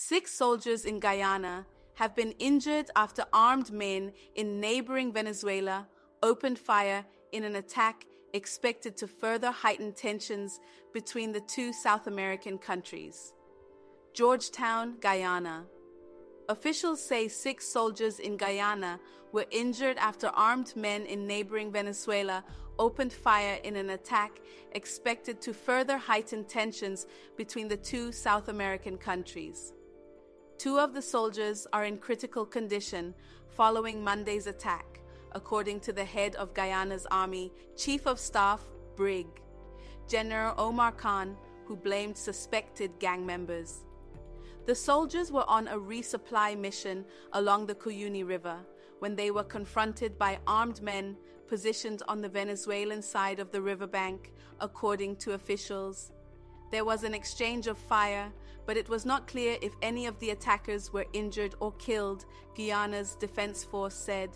6 soldiers in Guyana have been injured after armed men in neighboring Venezuela opened fire in an attack expected to further heighten tensions between the two South American countries. Georgetown, Guyana. Officials say 6 soldiers in Guyana were injured after armed men in neighboring Venezuela opened fire in an attack expected to further heighten tensions between the two South American countries. 2 of the soldiers are in critical condition following Monday's attack, according to the head of Guyana's Army, Chief of Staff, Brig. General Omar Khan, who blamed suspected gang members. The soldiers were on a resupply mission along the Cuyuni River when they were confronted by armed men positioned on the Venezuelan side of the riverbank, according to officials. There was an exchange of fire, but it was not clear if any of the attackers were injured or killed, Guyana's defense force said.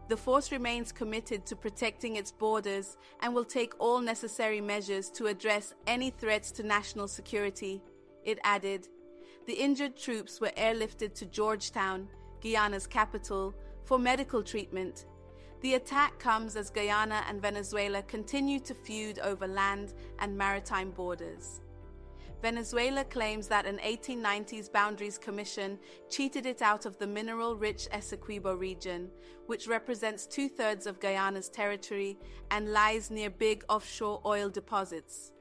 The force remains committed to protecting its borders and will take all necessary measures to address any threats to national security, it added. The injured troops were airlifted to Georgetown, Guyana's capital, for medical treatment. The attack comes as Guyana and Venezuela continue to feud over land and maritime borders. Venezuela claims that an 1890s Boundaries Commission cheated it out of the mineral-rich Essequibo region, which represents 2/3 of Guyana's territory and lies near big offshore oil deposits.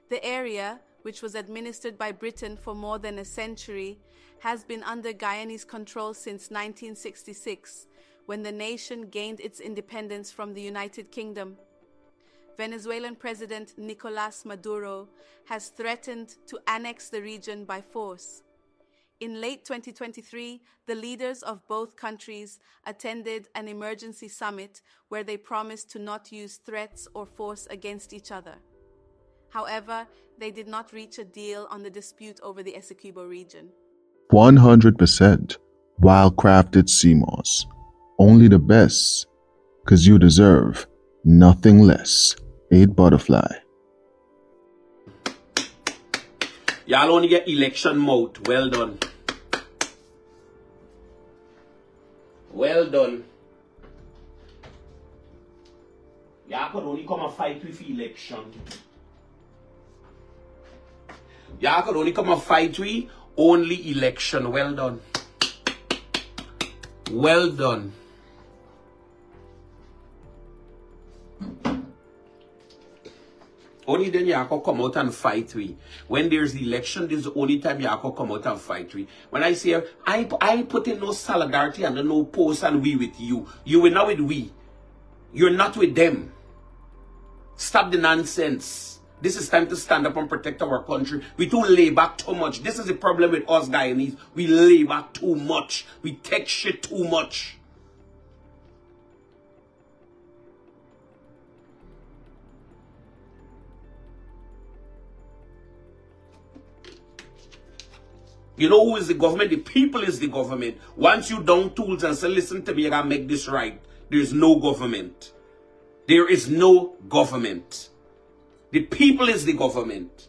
The area, which was administered by Britain for more than a century, has been under Guyanese control since 1966, when the nation gained its independence from the United Kingdom. Venezuelan President Nicolás Maduro has threatened to annex the region by force. In late 2023, the leaders of both countries attended an emergency summit where they promised to not use threats or force against each other. However, they did not reach a deal on the dispute over the Essequibo region. 100% well-crafted CMOS. Only the best, 'cause you deserve nothing less. 8 Butterfly. Y'all only get election mode. Well done. Well done. Y'all could only come and fight with election. Y'all could only come and fight with only election. Well done. Well done. Only then you can come out and fight we. When there's election, this is the only time you can come out and fight we. When I say, I put in no solidarity and no post and we with you. You are not with we. You're not with them. Stop the nonsense. This is time to stand up and protect our country. We too lay back too much. This is the problem with us Guyanese. We lay back too much. We take shit too much. You know who is the government? The people is the government. Once you down tools and say, listen to me, I gotta make this right. There is no government. There is no government. The people is the government.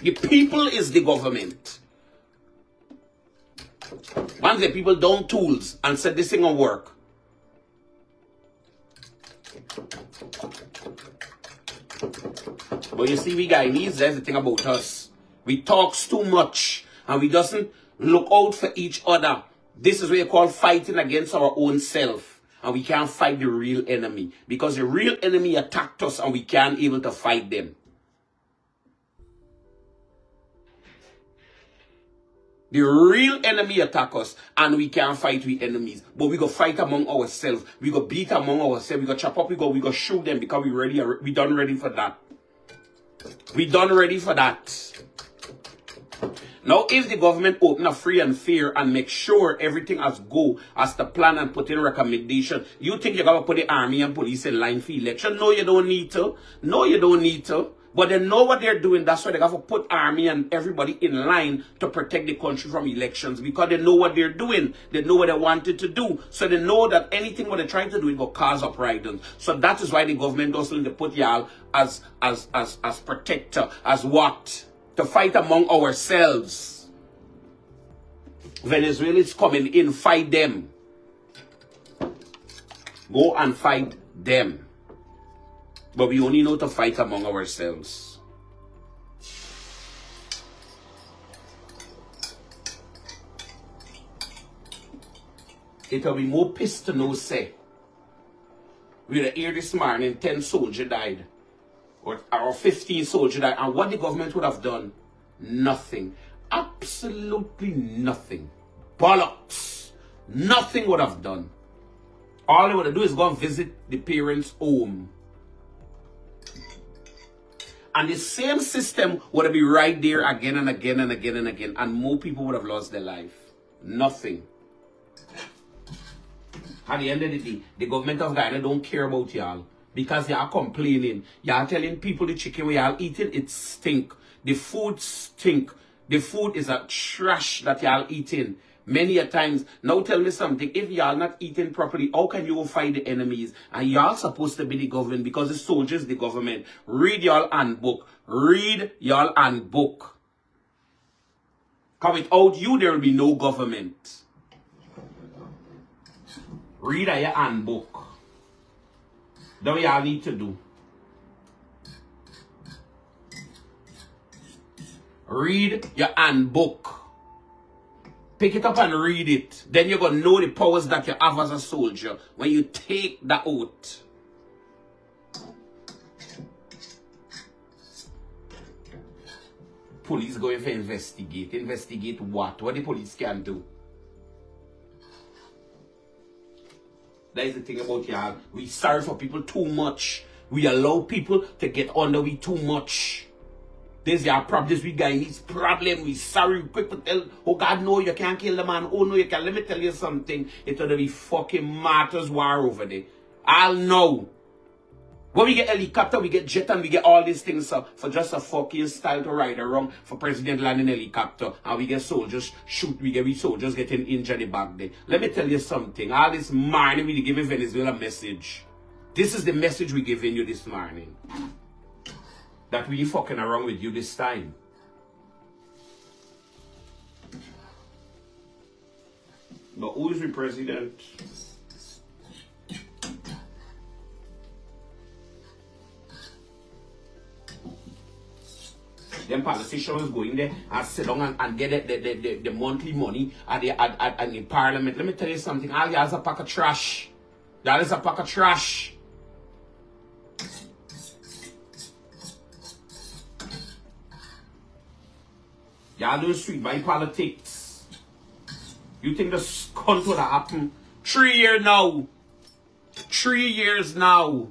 The people is the government. Once the people down tools and said this thing will work. But you see, we Guyanese, that's the thing about us. We talks too much and we doesn't look out for each other. This is what you call fighting against our own self. And we can't fight the real enemy. Because the real enemy attacked us and we can't able to fight them. The real enemy attack us and we can't fight with enemies. But we go fight among ourselves. We go beat among ourselves. We go chop up. We go shoot them because we done ready for that. We done ready for that. Now, if the government open a free and fair and make sure everything has go as the plan and put in recommendation, you think you're going to put the army and police in line for election? No, you don't need to. No, you don't need to. But they know what they're doing. That's why they have to put army and everybody in line to protect the country from elections, because they know what they're doing. They know what they wanted to do. So they know that anything what they're trying to do is going to cause uprisings. So that is why the government doesn't put y'all as protector, as what? To fight among ourselves. Venezuela is coming in, fight them. Go and fight them. But we only know to fight among ourselves. It'll be more pissed to know, say. We were here this morning, 10 soldiers died. Or 15 soldiers died. And what the government would have done? Nothing. Absolutely nothing. Bollocks. Nothing would have done. All they would do is go and visit the parents' home. And the same system would be right there again and again and again and again. And more people would have lost their life. Nothing. At the end of the day, the government of Guyana don't care about y'all. Because y'all complaining. Y'all telling people the chicken we y'all eating, it stink. The food stink. The food is a trash that y'all eating. Many a times. Now tell me something. If y'all not eating properly, how can you go fight the enemies? And y'all supposed to be the government, because the soldiers the government. Read y'all handbook. Read y'all handbook. Because without you, there will be no government. Read your handbook. That's what y'all need to do. Read your handbook. Pick it up and read it. Then you're going to know the powers that you have as a soldier when you take the oath. Police going to investigate. Investigate what? What the police can do. That is the thing about y'all. We sorry for people too much. We allow people to get under we too much. This is our problem. This we Guyanese problem. We sorry. Quick to tell. Oh God, no, you can't kill the man. Oh no, you can't. Let me tell you something. It's gonna be fucking martyrs war over there. I'll know. When we get helicopter, we get jet, and we get all these things for just a fucking style to ride around for president landing helicopter, and we get soldiers shoot. We soldiers getting injured back there. Let me tell you something. All this morning we giving Venezuela a message. This is the message we giving you this morning. That we fucking around with you this time. But who is the president? Them politicians go in there and sit down and get the monthly money at the parliament. Let me tell you something. All y'all is a pack of trash. Y'all is a pack of trash. Y'all doing street by politics. You think this cunt would have happened? 3 years now. 3 years now.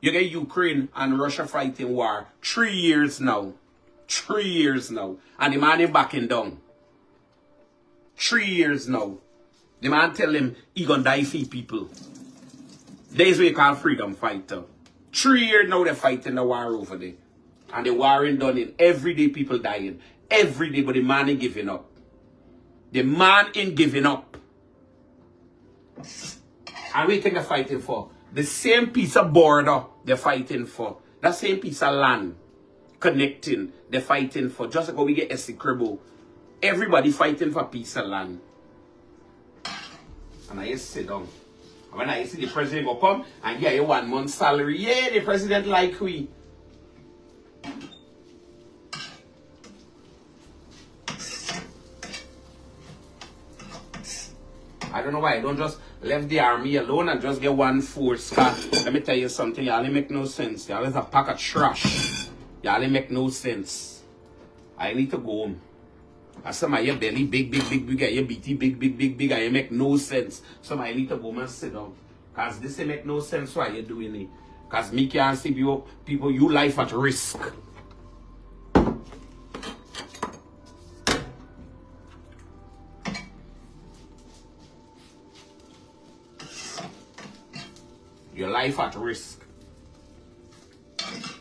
You get Ukraine and Russia fighting war. 3 years now. 3 years now. And the man is backing down. 3 years now. The man tell him he gonna die for people. That's what you call freedom fighter. 3 years now they're fighting the war over there. And the war ain't done in. Every day people dying. Every day, but the man ain't giving up. The man ain't giving up. And what do you think they're fighting for? The same piece of border they're fighting for. That same piece of land connecting, they're fighting for. Just like how we get A.F.C. Everybody fighting for a piece of land. And I just sit down. And when I see the president go come and get a 1 month salary, yeah, the president like we. I don't know why I don't just left the army alone and just get 1 force. Let me tell you something, y'all ain't make no sense. Y'all is a pack of trash. Y'all ain't make no sense. I need to go home. I saw my belly big, your BT big, I make no sense. So I need to go home and sit down. Cause this ain't make no sense why you doing it. Cause me can't see people you life at risk. Your life at risk.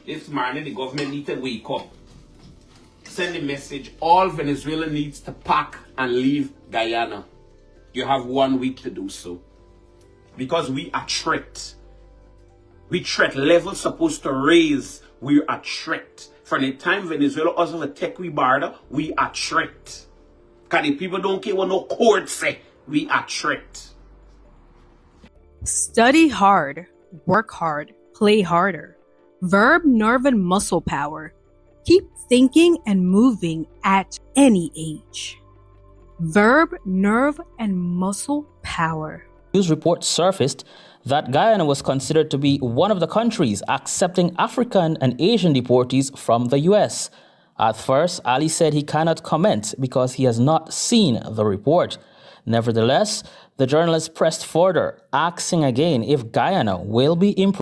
This morning, the government need to wake up. Send a message. All Venezuela needs to pack and leave Guyana. You have 1 week to do so. Because we are threat. We threat level supposed to raise. We are threat. From the time Venezuela also attack we border, we are threat. Because the people don't care what no court say. We are threat. Study hard, work hard, play harder. Verb, nerve, and muscle power. Keep thinking and moving at any age. Verb, nerve, and muscle power. News reports surfaced that Guyana was considered to be one of the countries accepting African and Asian deportees from the U.S. At first, Ali said he cannot comment because he has not seen the report. Nevertheless, the journalist pressed further, asking again if Guyana will be improved.